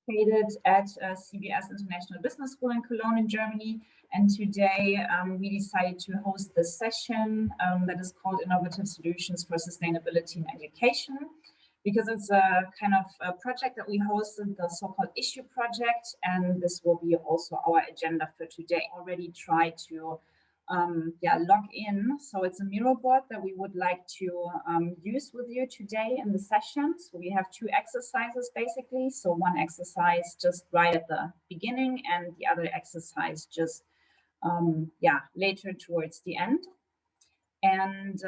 located at CBS International Business School in Cologne in Germany. And today we decided to host this session that is called Innovative Solutions for Sustainability in Education, because it's a kind of a project that we hosted, the so-called issue project, and this will be also our agenda for today. Already try to log in. So it's a Miro board that we would like to use with you today in the session. So we have two exercises basically. So one exercise just right at the beginning and the other exercise just later towards the end. And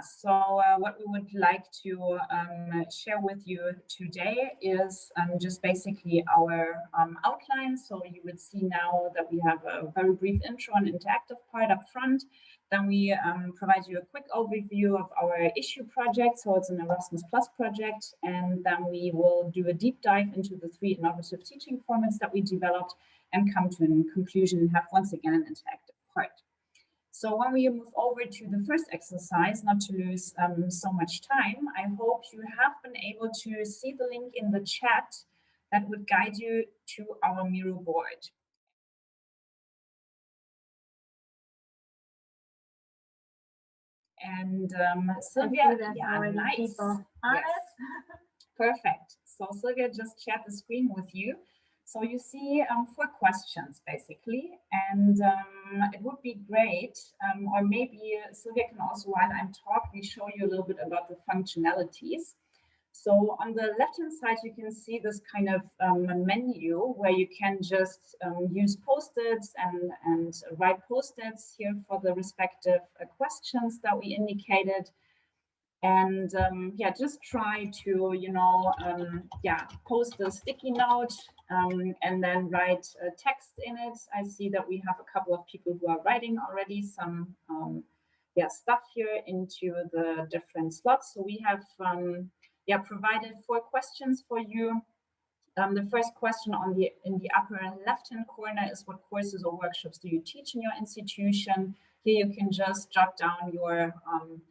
so what we would like to share with you today is just basically our outline. So you would see now that we have a very brief intro and interactive part up front. Then we provide you a quick overview of our issue project. So it's an Erasmus Plus project. And then we will do a deep dive into the 3 innovative teaching formats that we developed and come to a conclusion and have once again an interactive part. So when we move over to the first exercise, not to lose so much time, I hope you have been able to see the link in the chat that would guide you to our Miro board. And Silvia, nice. Yes. Perfect. So Silvia just shared the screen with you. So you see 4 questions basically, and it would be great, or maybe Silvia can also, while I'm talking, show you a little bit about the functionalities. So on the left-hand side, you can see this kind of menu where you can just use post-its and write post-its here for the respective questions that we indicated. And just try to, post a sticky note and then write text in it. I see that we have a couple of people who are writing already some stuff here into the different slots. So we have provided 4 questions for you. The first question in the upper left-hand corner is, what courses or workshops do you teach in your institution? Here you can just jot down your,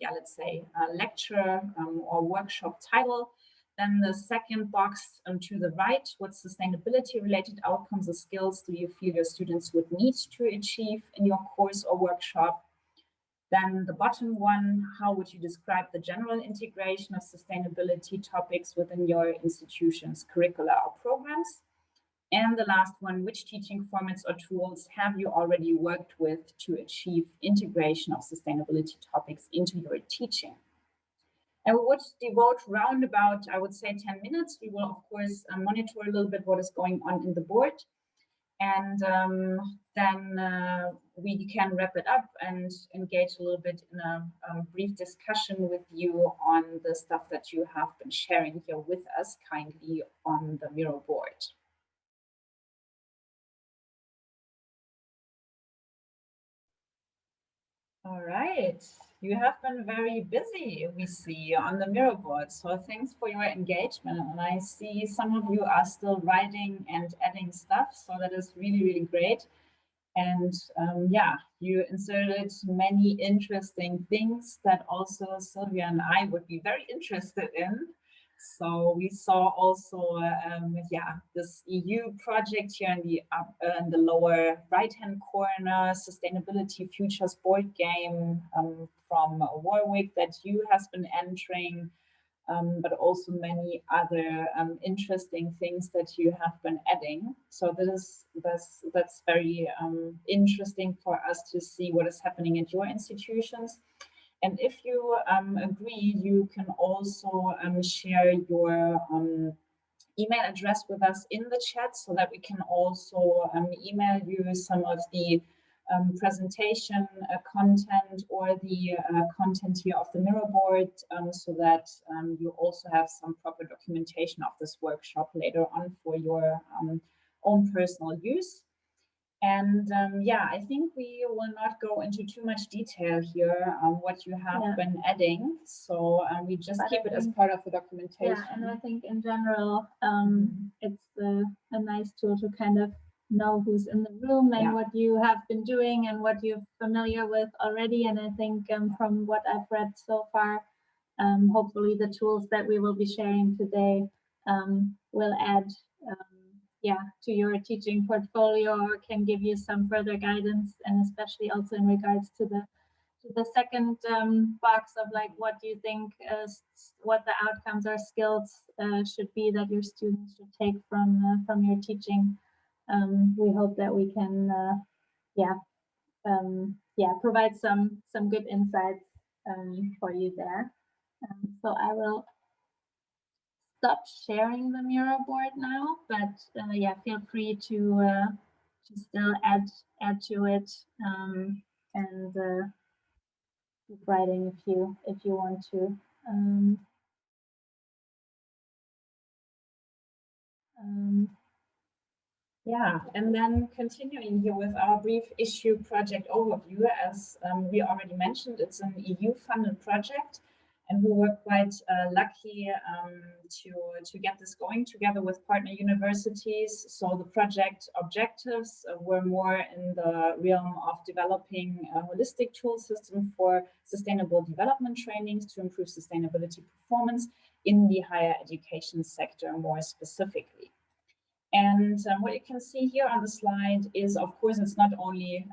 let's say, lecture or workshop title. Then the second box to the right, what sustainability-related outcomes or skills do you feel your students would need to achieve in your course or workshop? Then the bottom one, how would you describe the general integration of sustainability topics within your institution's curricula or programs? And the last one, which teaching formats or tools have you already worked with to achieve integration of sustainability topics into your teaching? And we would devote round about, I would say, 10 minutes. We will, of course, monitor a little bit what is going on in the board. And then we can wrap it up and engage a little bit in a brief discussion with you on the stuff that you have been sharing here with us kindly on the Miro board. All right, you have been very busy, we see, on the Miro board. So thanks for your engagement. And I see some of you are still writing and adding stuff. So that is really, really great. And you inserted many interesting things that also Silvia and I would be very interested in. So we saw also, this EU project here in the lower right-hand corner, Sustainability Futures board game from Warwick that you has been entering, but also many other interesting things that you have been adding. So that's very interesting for us to see what is happening at your institutions. And if you agree, you can also share your email address with us in the chat so that we can also email you some of the presentation content or the content here of the Miro board so that you also have some proper documentation of this workshop later on for your own personal use. And I think we will not go into too much detail here on what you have been adding. So we just keep it as part of the documentation. Yeah, and I think in general, it's a nice tool to kind of know who's in the room and what you have been doing and what you're familiar with already. And I think from what I've read so far, hopefully the tools that we will be sharing today will add to your teaching portfolio, or can give you some further guidance, and especially also in regards to the second box of like, what do you think what the outcomes or skills should be that your students should take from your teaching. We hope that we can provide some good insights for you there. So I will stop sharing the Miro board now, but feel free to still add to it, and keep writing if you want to. Yeah, and then continuing here with our brief issue project overview, as we already mentioned, it's an EU-funded project, and we were quite lucky to get this going together with partner universities. So the project objectives were more in the realm of developing a holistic tool system for sustainable development trainings to improve sustainability performance in the higher education sector more specifically. And what you can see here on the slide is, of course, it's not only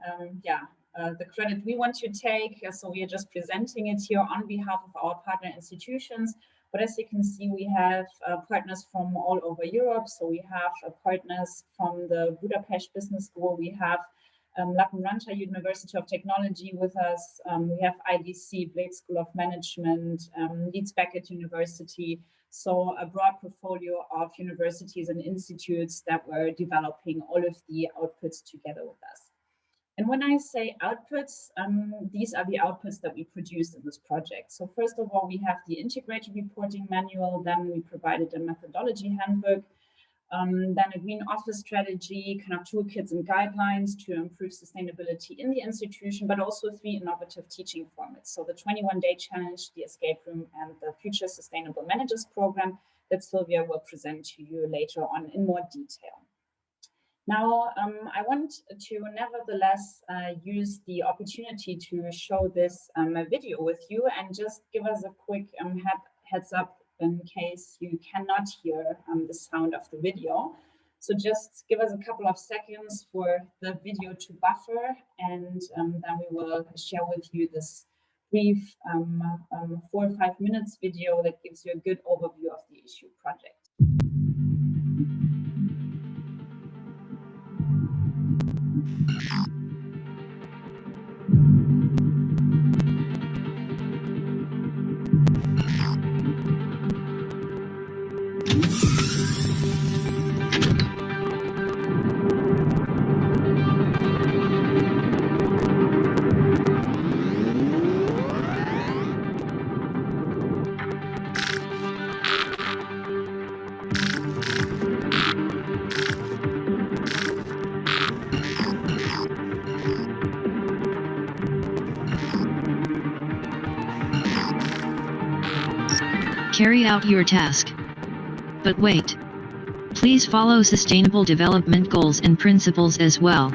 the credit we want to take, so we are just presenting it here on behalf of our partner institutions. But as you can see, we have partners from all over Europe. So we have partners from the Budapest Business School. We have Lappeenranta University of Technology with us. We have IDC, Blade School of Management, Leeds Beckett University. So a broad portfolio of universities and institutes that were developing all of the outputs together with us. And when I say outputs, these are the outputs that we produced in this project. So first of all, we have the integrated reporting manual. Then we provided a methodology handbook. Then a green office strategy, kind of toolkits and guidelines to improve sustainability in the institution, but also 3 innovative teaching formats. So the 21-day challenge, the escape room, and the future sustainable managers program that Silvia will present to you later on in more detail. Now, I want to nevertheless use the opportunity to show this video with you and just give us a quick heads up in case you cannot hear the sound of the video. So just give us a couple of seconds for the video to buffer, and then we will share with you this brief 4 or 5 minutes video that gives you a good overview of the issue project. Carry out your task. But wait. Please follow sustainable development goals and principles as well.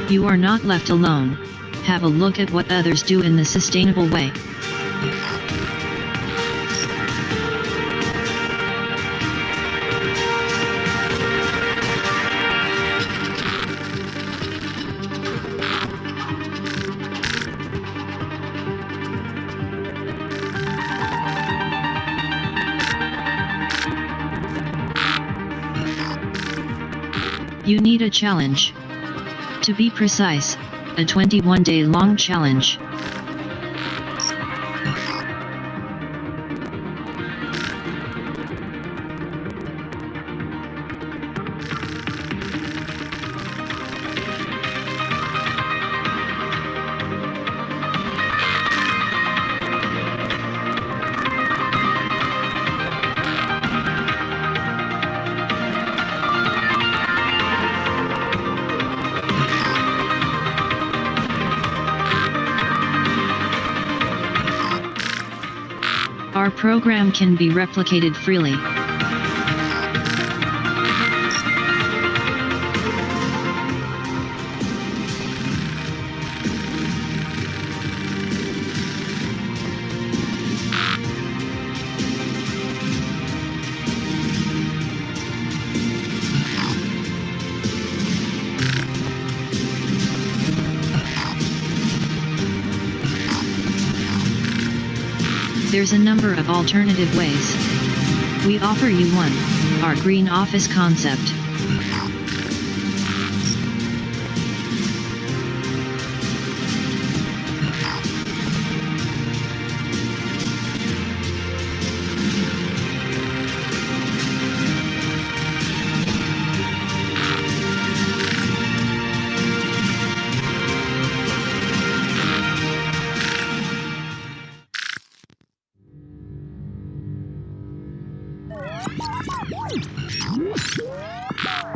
You are not left alone. Have a look at what others do in the sustainable way. You need a challenge. To be precise, a 21-day long challenge. our program can be replicated freely. There's a number of alternative ways. We offer you one, our green office concept.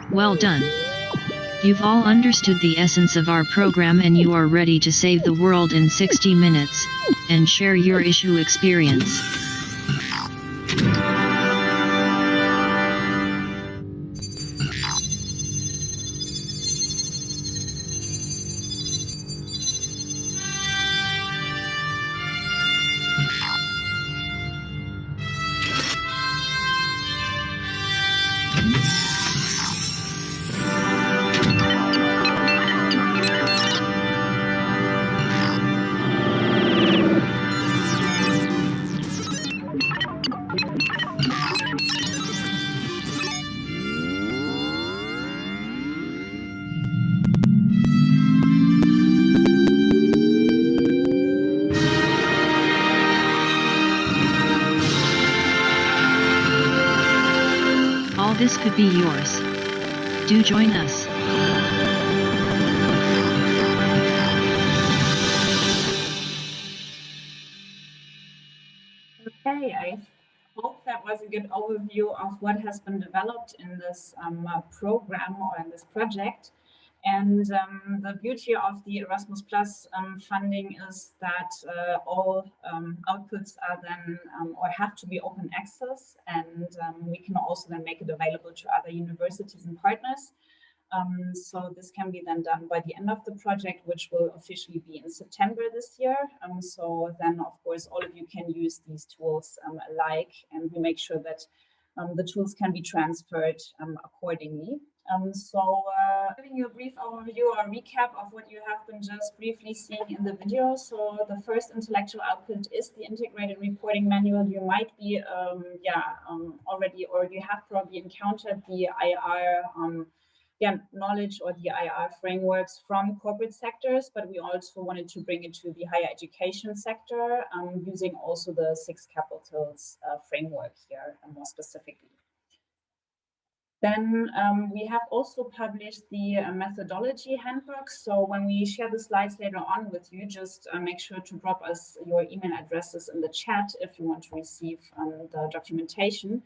Well done. You've all understood the essence of our program and you are ready to save the world in 60 minutes, and share your issue experience. All this could be yours. Do join us. Okay, I hope that was a good overview of what has been developed in this program or in this project. And the beauty of the Erasmus Plus funding is that all outputs are then or have to be open access, and we can also then make it available to other universities and partners. So this can be then done by the end of the project, which will officially be in September this year. So then, of course, all of you can use these tools alike, and we make sure that the tools can be transferred accordingly. Giving you a brief overview or a recap of what you have been just briefly seeing in the video. So the first intellectual output is the integrated reporting manual. You might be already, or you have probably encountered the IR knowledge or the IR frameworks from corporate sectors, but we also wanted to bring it to the higher education sector using also the 6 capitals framework here more specifically. Then we have also published the methodology handbook. So when we share the slides later on with you, just make sure to drop us your email addresses in the chat if you want to receive the documentation.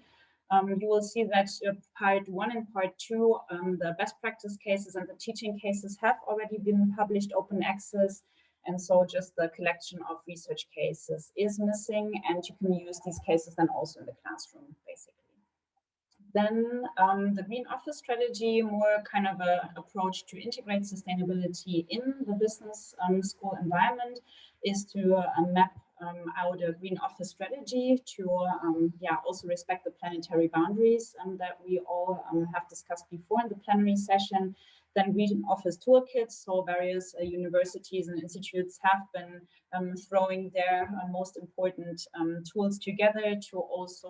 You will see that part 1 and part 2, the best practice cases and the teaching cases have already been published open access. And so just the collection of research cases is missing, and you can use these cases then also in the classroom, basically. Then the Green Office Strategy, more kind of an approach to integrate sustainability in the business school environment, is to map out a Green Office Strategy to also respect the planetary boundaries that we all have discussed before in the plenary session. Then Green Office Toolkits, so various universities and institutes have been throwing their most important tools together to also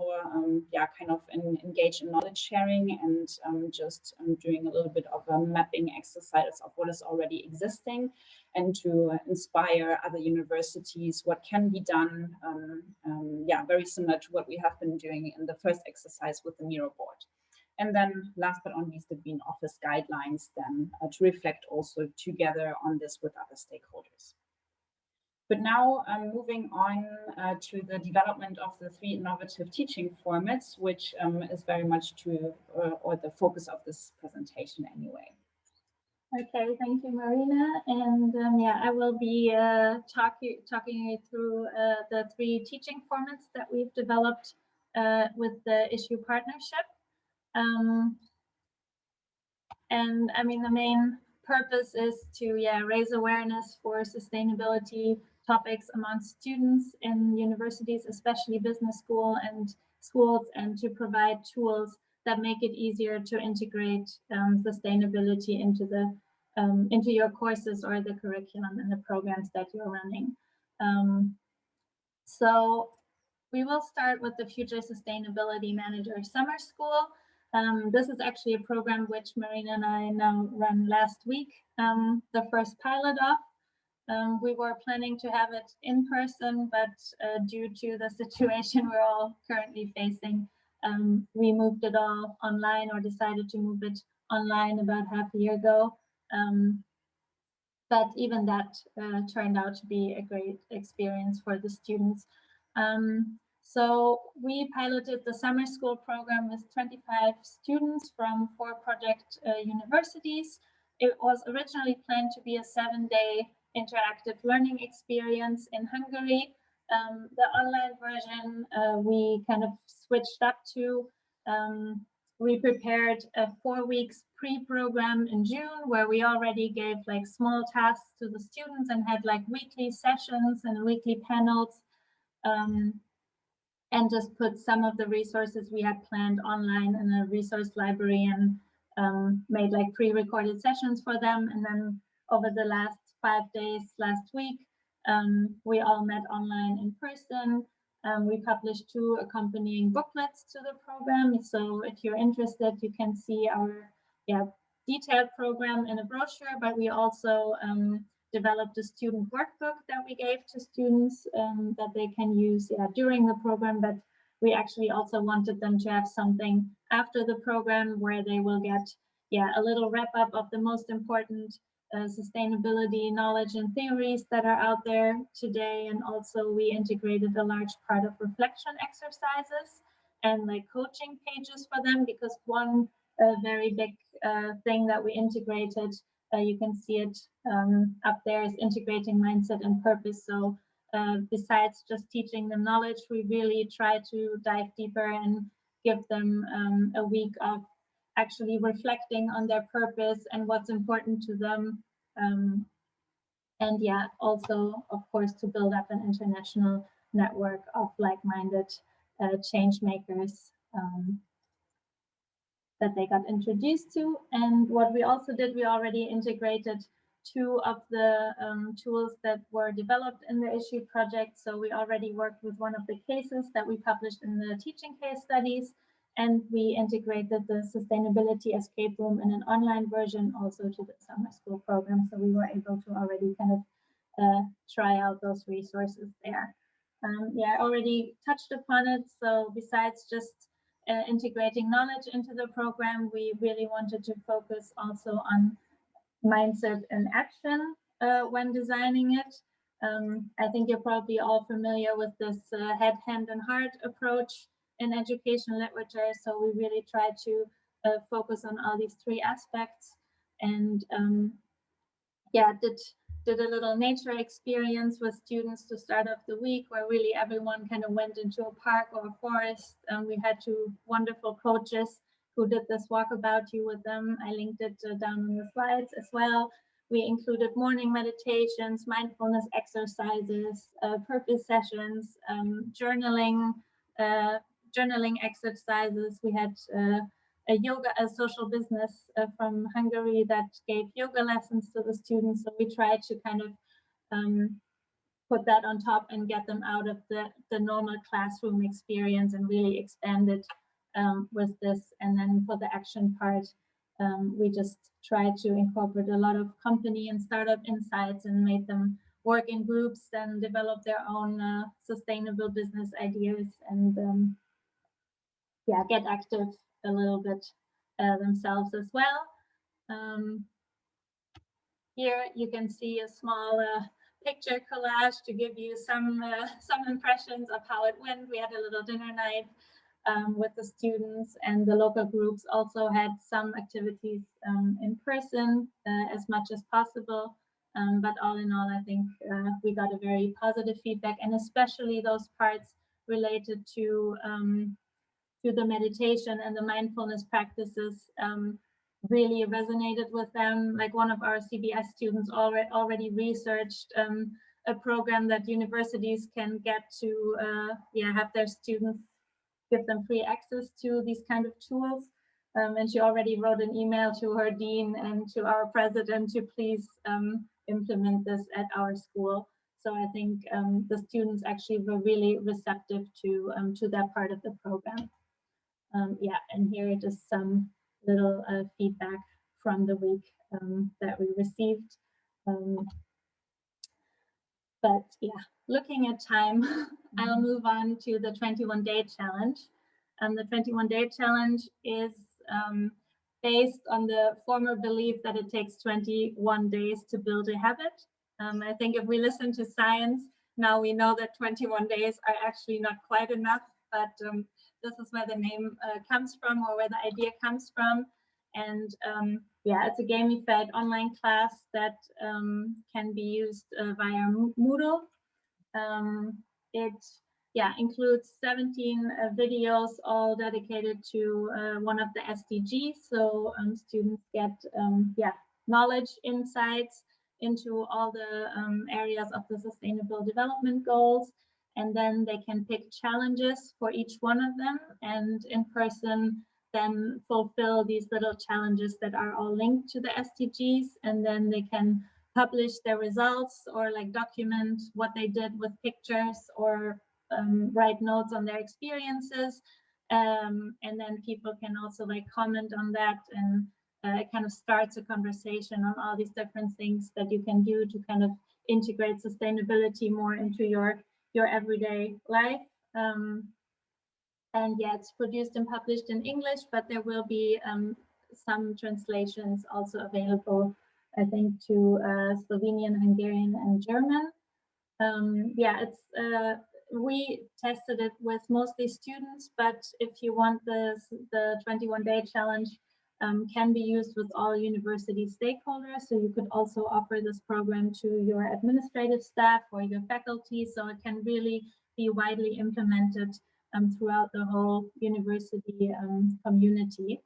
kind of engage in knowledge sharing and just doing a little bit of a mapping exercise of what is already existing, and to inspire other universities what can be done, very similar to what we have been doing in the first exercise with the Miro board. And then last but not least, the Green Office guidelines then to reflect also together on this with other stakeholders. But now moving on to the development of the 3 innovative teaching formats, which is very much or the focus of this presentation anyway. Okay, thank you, Marina. And yeah, I will be talking you through the 3 teaching formats that we've developed with the issue partnership. And I mean, the main purpose is to raise awareness for sustainability topics among students in universities, especially business school and schools, and to provide tools that make it easier to integrate sustainability into your courses or the curriculum and the programs that you're running. So we will start with the Future Sustainability Manager Summer School. This is actually a program which Marina and I now run last week, the first pilot of. We were planning to have it in person, but due to the situation we're all currently facing, we moved it all online, or decided to move it online about half a year ago. But even that turned out to be a great experience for the students. So we piloted the summer school program with 25 students from 4 project universities. It was originally planned to be a 7-day interactive learning experience in Hungary. The online version we kind of switched up to. We prepared a 4 weeks pre-program in June, where we already gave like small tasks to the students and had like weekly sessions and weekly panels, and just put some of the resources we had planned online in a resource library, and made like pre-recorded sessions for them. And then over the last 5 days last week, we all met online in person. We published 2 accompanying booklets to the program. So if you're interested, you can see our detailed program in a brochure, but we also developed a student workbook that we gave to students that they can use during the program. But we actually also wanted them to have something after the program where they will get a little wrap up of the most important sustainability knowledge and theories that are out there today. And also we integrated a large part of reflection exercises and like coaching pages for them, because one very big thing that we integrated, you can see it up there, is integrating mindset and purpose. So besides just teaching them knowledge, we really try to dive deeper and give them a week of actually reflecting on their purpose and what's important to them. And also, of course, to build up an international network of like-minded change makers that they got introduced to. And what we also did, we already integrated 2 of the tools that were developed in the issue project. So we already worked with one of the cases that we published in the teaching case studies, and we integrated the sustainability escape room in an online version also to the summer school program. So we were able to already kind of try out those resources there. I already touched upon it. So besides just integrating knowledge into the program, we really wanted to focus also on mindset and action when designing it. I think you're probably all familiar with this head, hand, and heart approach in education literature. So we really try to focus on all these 3 aspects. And did a little nature experience with students to start off the week, where really everyone kind of went into a park or a forest. We had 2 wonderful coaches who did this walkabout you with them. I linked it down in the slides as well. We included morning meditations, mindfulness exercises, purpose sessions, journaling exercises. We had a social business from Hungary that gave yoga lessons to the students. So we tried to kind of put that on top and get them out of the normal classroom experience and really expand it with this. And then for the action part, we just tried to incorporate a lot of company and startup insights and made them work in groups and develop their own sustainable business ideas, and get active a little bit themselves as well. Here you can see a small picture collage to give you some impressions of how it went. We had a little dinner night with the students, and the local groups also had some activities in person as much as possible. But all in all, I think we got a very positive feedback, and especially those parts related to the meditation and the mindfulness practices really resonated with them. Like one of our CBS students already researched a program that universities can get to have their students, give them free access to these kind of tools. And she already wrote an email to her dean and to our president to please implement this at our school. So I think the students actually were really receptive to that part of the program. And here it is some little feedback from the week that we received. But yeah, looking at time, I'll move on to the 21-day challenge. The 21-day challenge is based on the former belief that it takes 21 days to build a habit. I think if we listen to science, now we know that 21 days are actually not quite enough, but this is where the name comes from, or where the idea comes from. And it's a gamified online class that can be used via Moodle. It includes 17 videos, all dedicated to one of the SDGs. So students get knowledge, insights into all the areas of the Sustainable Development Goals. And then they can pick challenges for each one of them, and in person then fulfill these little challenges that are all linked to the SDGs. And then they can publish their results, or like document what they did with pictures, or write notes on their experiences. And then people can also like comment on that, and it kind of starts a conversation on all these different things that you can do to kind of integrate sustainability more into your everyday life. And it's produced and published in English, but there will be some translations also available, I think, to Slovenian, Hungarian, and German. We tested it with mostly students, but if you want the 21-day challenge, can be used with all university stakeholders. So you could also offer this program to your administrative staff or your faculty, so it can really be widely implemented throughout the whole university community.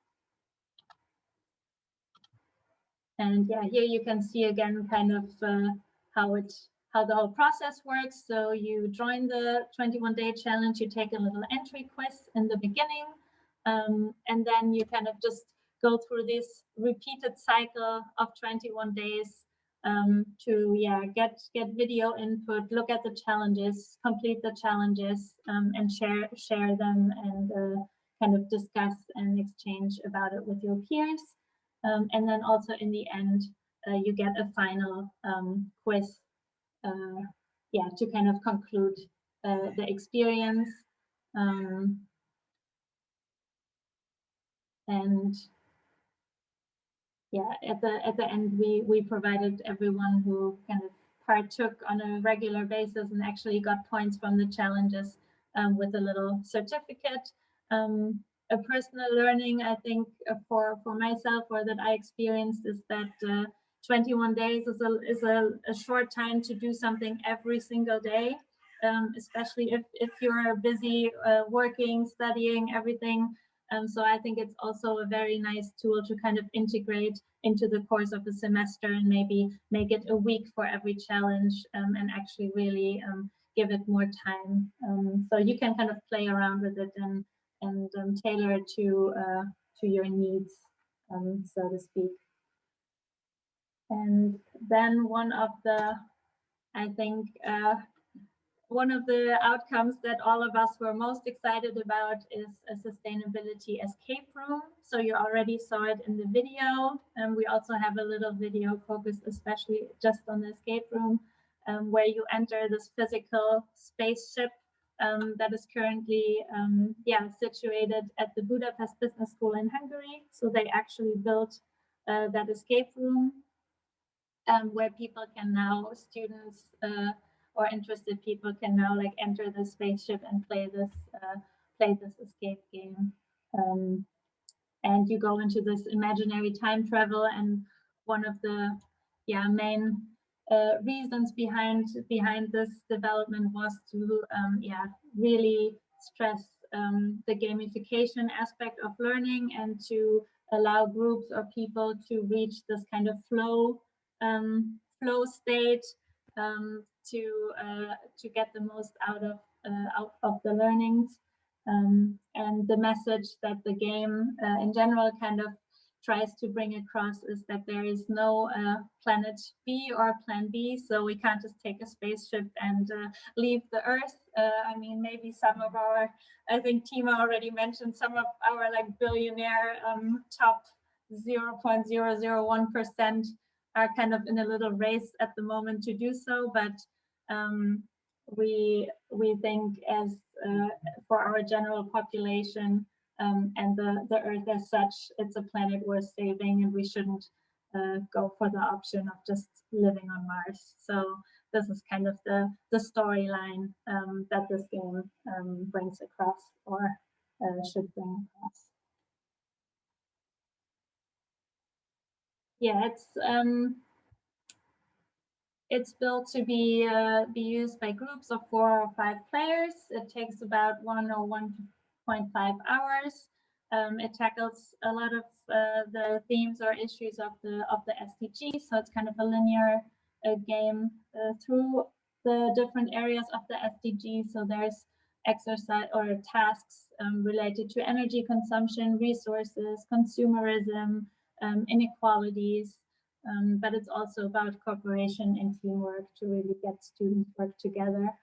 And here you can see again kind of how the whole process works. So you join the 21-day challenge, you take a little entry quiz in the beginning, and then you kind of just go through this repeated cycle of 21 days to get video input, look at the challenges, complete the challenges, and share them, and kind of discuss and exchange about it with your peers. And then also in the end, you get a final quiz to kind of conclude the experience. And at the end, we provided everyone who kind of partook on a regular basis and actually got points from the challenges with a little certificate. A personal learning, I think, for myself, or that I experienced, is that 21 days is a short time to do something every single day, especially if you're busy working, studying, everything. So I think it's also a very nice tool to kind of integrate into the course of the semester, and maybe make it a week for every challenge, and actually really give it more time. So you can kind of play around with it and tailor it to your needs, so to speak. And then one of the outcomes that all of us were most excited about is a sustainability escape room. So you already saw it in the video, and we also have a little video focused especially just on the escape room, where you enter this physical spaceship that is currently situated at the Budapest Business School in Hungary. So they actually built that escape room, where people can now, students or interested people can now like enter the spaceship and play this play this escape game. And you go into this imaginary time travel, and one of the main reasons behind this development was to really stress the gamification aspect of learning, and to allow groups or people to reach this kind of flow state, to get the most out of the learnings. And the message that the game in general kind of tries to bring across is that there is no planet B or plan B, so we can't just take a spaceship and leave the Earth. I mean, maybe some of our, I think Tima already mentioned, some of our like billionaire top 0.001% are kind of in a little race at the moment to do so, but we think as for our general population and the Earth as such, it's a planet worth saving, and we shouldn't go for the option of just living on Mars. So this is kind of the storyline that this game brings across, or should bring across. Yeah, it's built to be used by groups of 4 or 5 players. It takes about 1 or 1.5 hours. It tackles a lot of the themes or issues of the SDG, so it's kind of a linear game through the different areas of the SDG. So there's exercise or tasks related to energy consumption, resources, consumerism, inequalities. But it's also about cooperation and teamwork to really get students work together.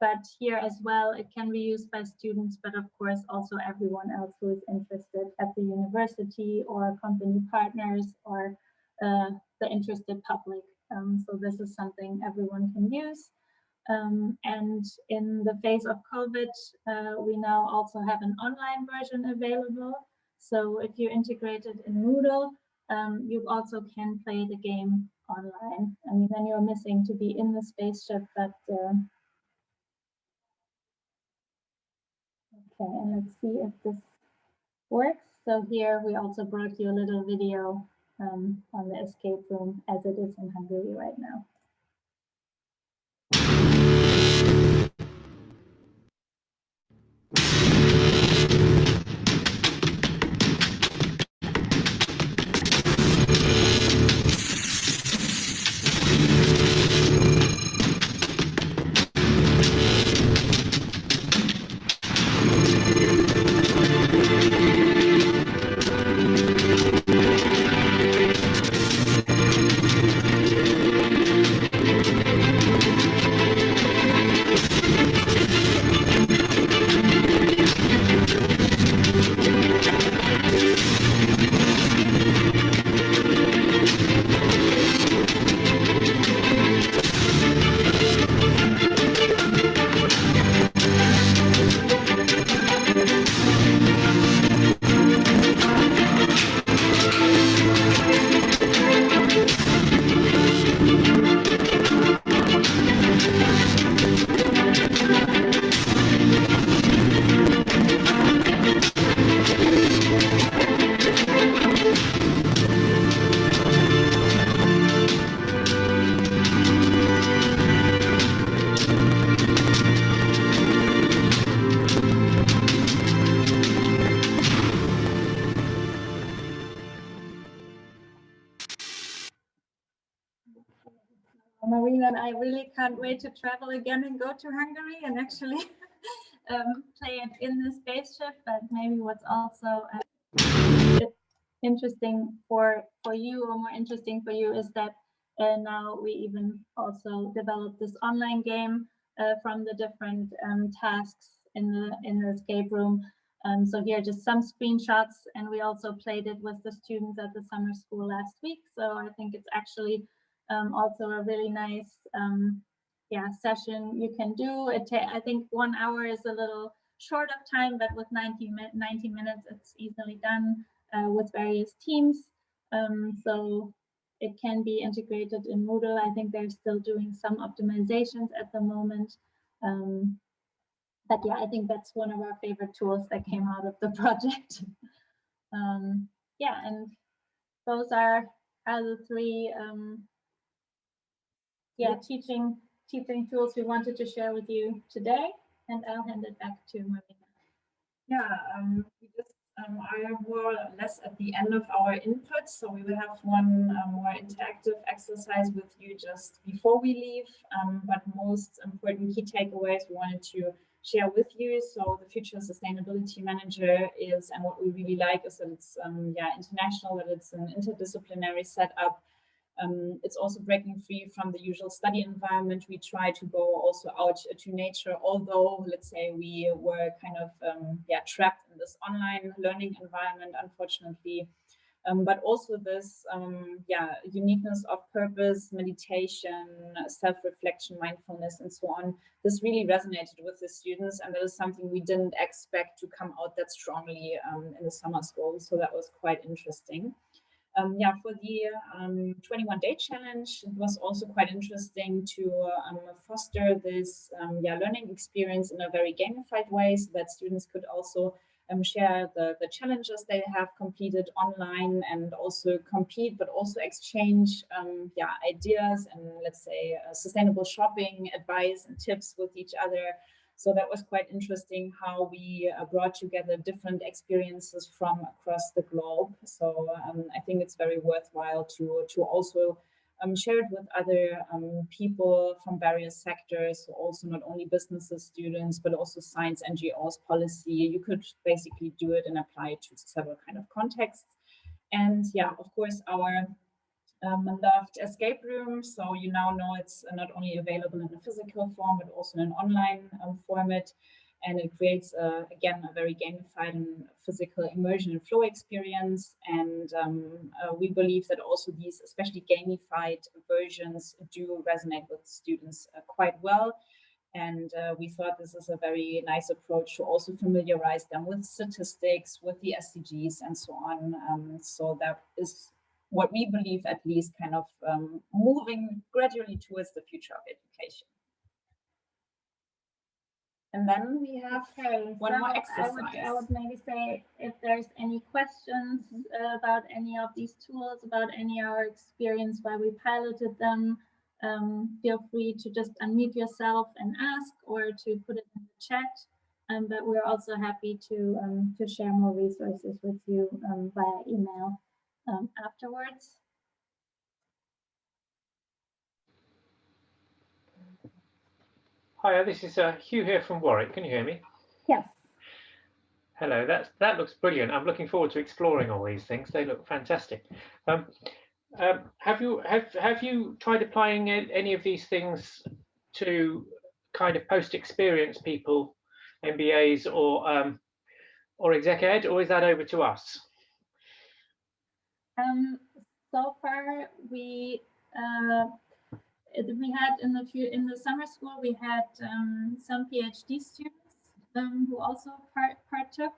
But here as well, it can be used by students, but of course also everyone else who is interested at the university or company partners or the interested public. So this is something everyone can use. And in the phase of COVID, we now also have an online version available. So if you integrate it in Moodle, you also can play the game online. I mean, then you're missing to be in the spaceship, but okay, and let's see if this works. So here we also brought you a little video on the escape room as it is in Hungary right now. Marina and I really can't wait to travel again and go to Hungary and actually play it in the spaceship. But maybe what's also interesting for you, or more interesting for you, is that now we even also developed this online game from the different tasks in the escape room. So here are just some screenshots, and we also played it with the students at the summer school last week. So I think it's actually also a really nice session you can do. I think 1 hour is a little short of time, but with 90 minutes, it's easily done with various teams. So it can be integrated in Moodle. I think they're still doing some optimizations at the moment. But yeah, I think that's one of our favorite tools that came out of the project. Yeah, and those are the three teaching tools we wanted to share with you today. And I'll hand it back to Marina. Yeah, we just are more or less at the end of our input, so we will have one more interactive exercise with you just before we leave. But most important key takeaways we wanted to share with you. So the Future Sustainability Manager is, and what we really like is that it's international, that it's an interdisciplinary setup. It's also breaking free from the usual study environment. We try to go also out to nature, although let's say we were kind of trapped in this online learning environment, unfortunately. But also this uniqueness of purpose, meditation, self-reflection, mindfulness, and so on. This really resonated with the students, and that is something we didn't expect to come out that strongly in the summer school. So that was quite interesting. For the 21-day challenge, it was also quite interesting to foster this learning experience in a very gamified way, so that students could also share the challenges they have completed online and also compete, but also exchange ideas and, let's say, sustainable shopping advice and tips with each other. So that was quite interesting how we brought together different experiences from across the globe. So I think it's very worthwhile to also share it with other people from various sectors, so also not only businesses, students, but also science, NGOs, policy. You could basically do it and apply it to several kind of contexts. And yeah, of course, our loved escape room. So you now know it's not only available in a physical form, but also in an online format. And it creates, again, a very gamified and physical immersion and flow experience. And we believe that also these, especially gamified versions, do resonate with students quite well. And we thought this is a very nice approach to also familiarize them with statistics, with the SDGs, and so on. So that is what we believe, at least, kind of moving gradually towards the future of education. And then we have one more exercise. I would maybe say, if there's any questions about any of these tools, about any of our experience while we piloted them, feel free to just unmute yourself and ask, or to put it in the chat. But we're also happy to share more resources with you via email afterwards. Hi, this is Hugh here from Warwick. Can you hear me? Yes. Hello, that looks brilliant. I'm looking forward to exploring all these things. They look fantastic. Have you tried applying any of these things to kind of post-experience people, MBAs or exec ed, or is that over to us? So far, we had in the summer school, we had some PhD students who also partook.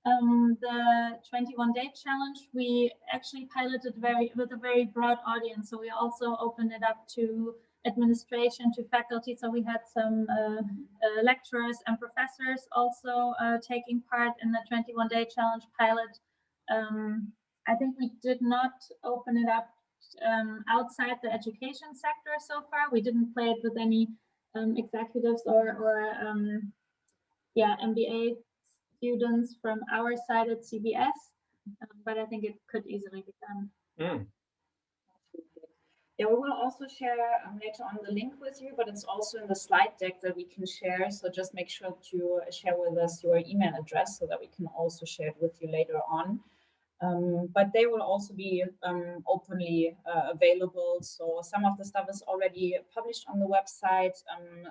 The 21-day challenge, we actually piloted with a very broad audience. So we also opened it up to administration, to faculty. So we had some lecturers and professors also taking part in the 21-day challenge pilot. I think we did not open it up outside the education sector so far. We didn't play it with any executives or MBA students from our side at CBS, but I think it could easily be done. Mm. Yeah, we will also share later on the link with you, but it's also in the slide deck that we can share. So just make sure to share with us your email address so that we can also share it with you later on. But they will also be openly available. So some of the stuff is already published on the website.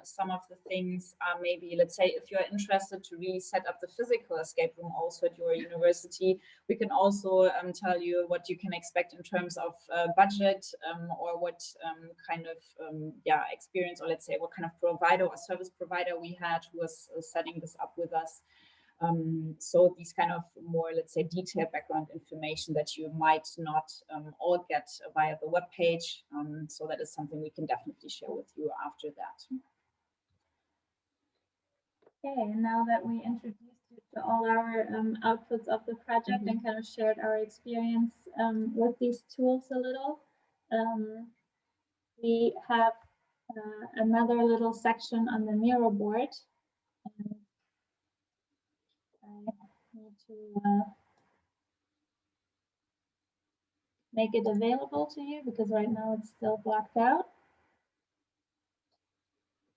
Some of the things are maybe, let's say, if you're interested to really set up the physical escape room also at your university, we can also tell you what you can expect in terms of budget or what kind of experience, or let's say what kind of provider or service provider we had who was setting this up with us. So these kind of more, let's say, detailed background information that you might not all get via the webpage. So that is something we can definitely share with you after that. Okay, and now that we introduced you to all our outputs of the project and kind of shared our experience with these tools a little, we have another little section on the Miro board. And I need to make it available to you because right now it's still blocked out.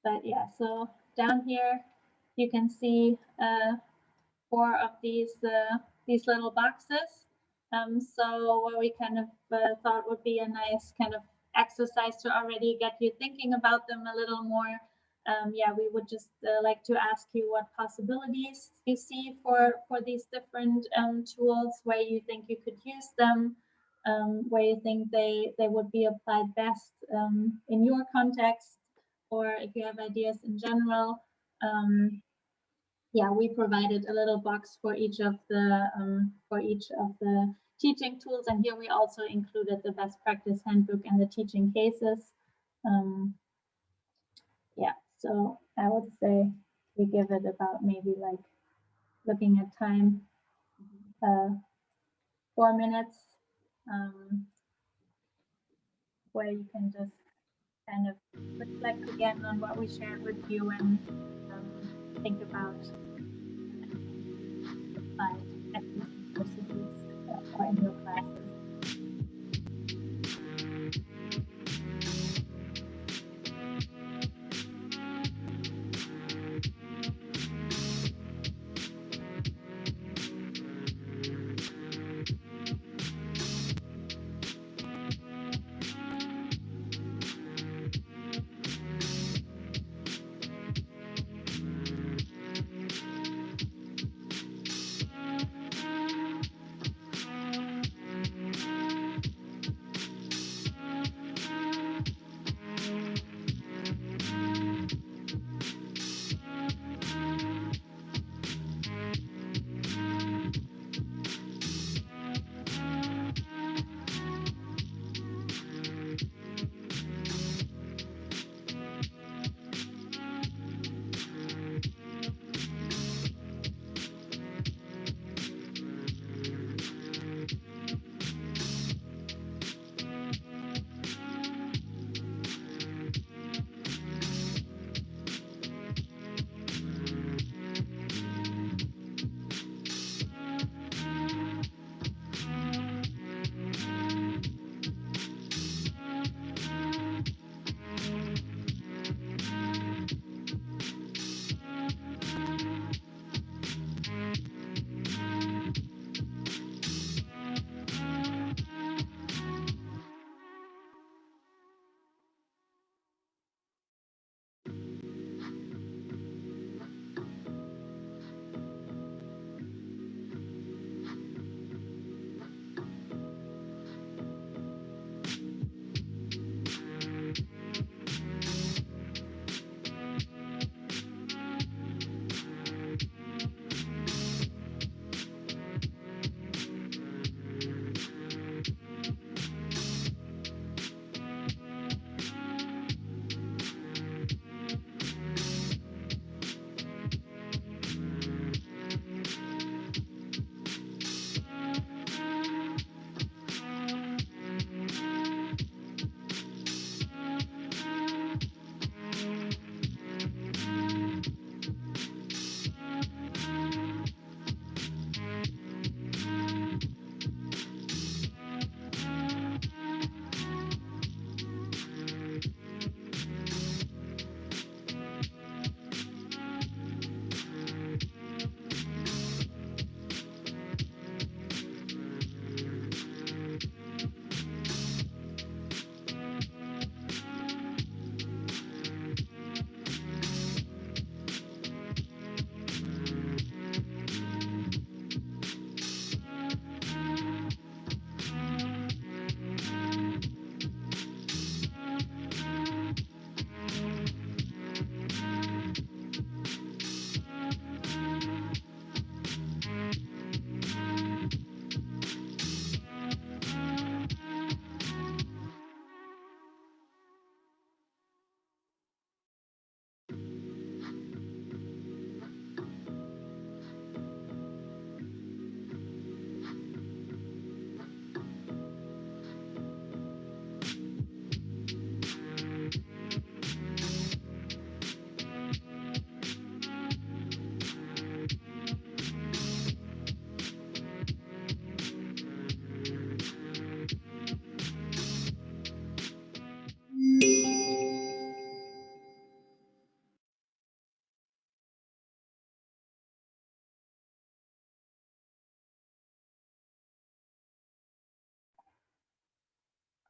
But yeah, so down here you can see 4 of these little boxes. So what we kind of thought would be a nice kind of exercise to already get you thinking about them a little more. Yeah, we would just like to ask you what possibilities you see for these different tools, where you think you could use them, where you think they would be applied best in your context, or if you have ideas in general. Yeah, we provided a little box for each of the teaching tools, and here we also included the best practice handbook and the teaching cases. Yeah, so I would say we give it about maybe, like, looking at time, 4 minutes, where you can just kind of reflect again on what we shared with you and think about applied at universities or in your classes.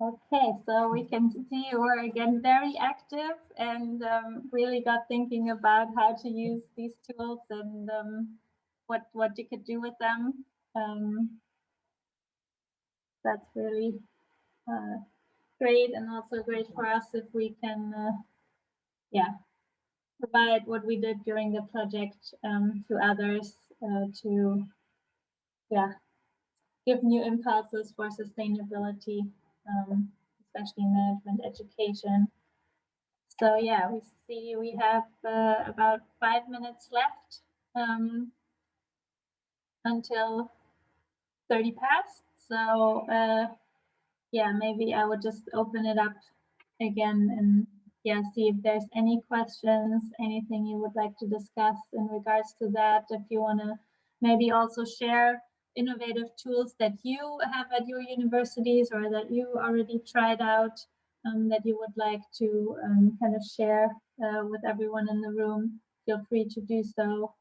Okay, so we can see you were again very active and really got thinking about how to use these tools and what you could do with them. That's really great, and also great for us if we can, provide what we did during the project to others to, give new impulses for sustainability, especially in management education. So yeah, we see we have about 5 minutes left until 30 past. So yeah, maybe I would just open it up again and see if there's any questions, anything you would like to discuss in regards to that. If you want to maybe also share innovative tools that you have at your universities or that you already tried out, that you would like to kind of share with everyone in the room, feel free to do so.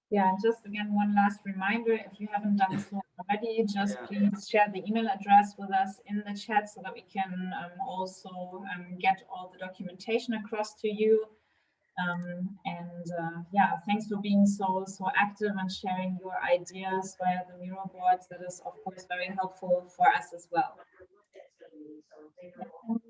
Yeah, and just again, one last reminder, if you haven't done so already, just please share the email address with us in the chat so that we can also get all the documentation across to you. Yeah, thanks for being so active and sharing your ideas via the Miro boards. That is, of course, very helpful for us as well. And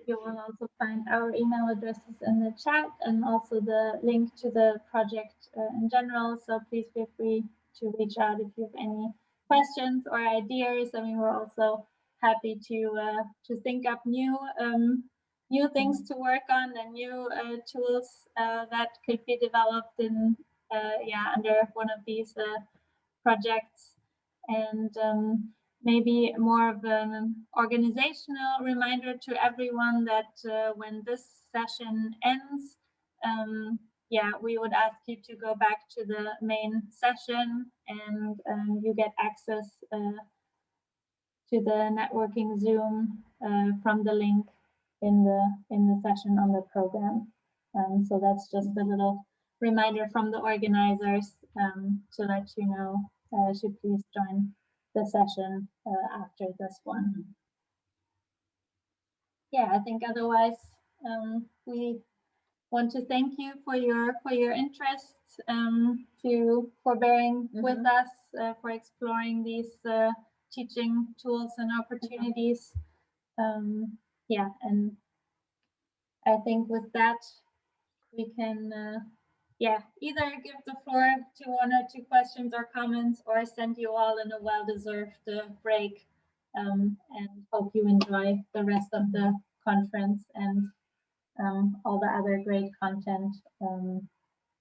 you will also find our email addresses in the chat and also the link to the project in general. So please feel free to reach out if you have any questions or ideas. I mean, we're also happy to think up new things to work on and new tools that could be developed in under one of these projects. And maybe more of an organizational reminder to everyone that when this session ends, we would ask you to go back to the main session, and you get access to the networking Zoom from the link in the session on the program. So that's just a little reminder from the organizers to let you know to please join the session after this one. Yeah, I think otherwise we want to thank you for your interest, for bearing with us, for exploring these teaching tools and opportunities. And I think with that we can either give the floor to one or two questions or comments, or send you all in a well-deserved break, and hope you enjoy the rest of the conference and all the other great content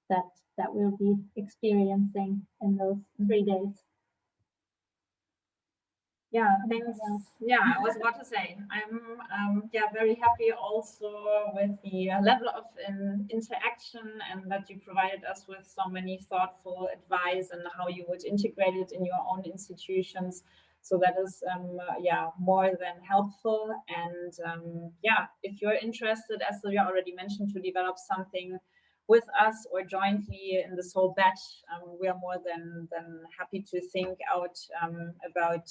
that we'll be experiencing in those 3 days. Yeah, thanks. Yeah, I was about to say, I'm very happy also with the level of interaction, and that you provided us with so many thoughtful advice and how you would integrate it in your own institutions. So that is more than helpful. And if you're interested, as Silvia already mentioned, to develop something with us or jointly in this whole batch, we are more than happy to think out about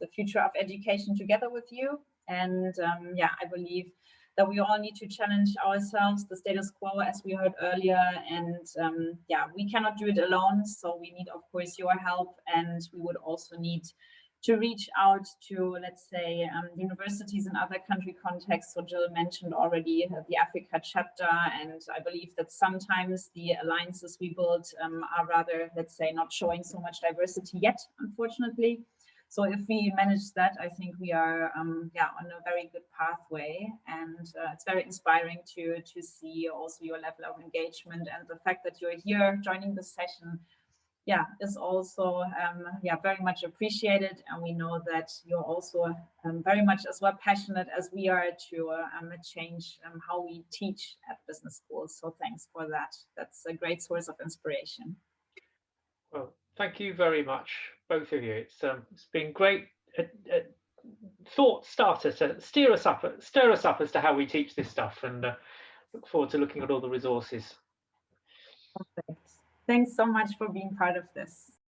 the future of education together with you. And I believe that we all need to challenge ourselves, the status quo, as we heard earlier. And we cannot do it alone. So we need, of course, your help, and we would also need to reach out to, let's say, universities in other country contexts. So Jill mentioned already the Africa chapter, and I believe that sometimes the alliances we build are rather, let's say, not showing so much diversity yet, unfortunately. So if we manage that, I think we are on a very good pathway, and it's very inspiring to see also your level of engagement, and the fact that you're here joining this session is also very much appreciated. And we know that you're also very much as well passionate as we are to change how we teach at business schools. So thanks for that. That's a great source of inspiration. Well, thank you very much, both of you. It's been great thought starter to stir us up as to how we teach this stuff, and look forward to looking at all the resources. Perfect. Thanks so much for being part of this.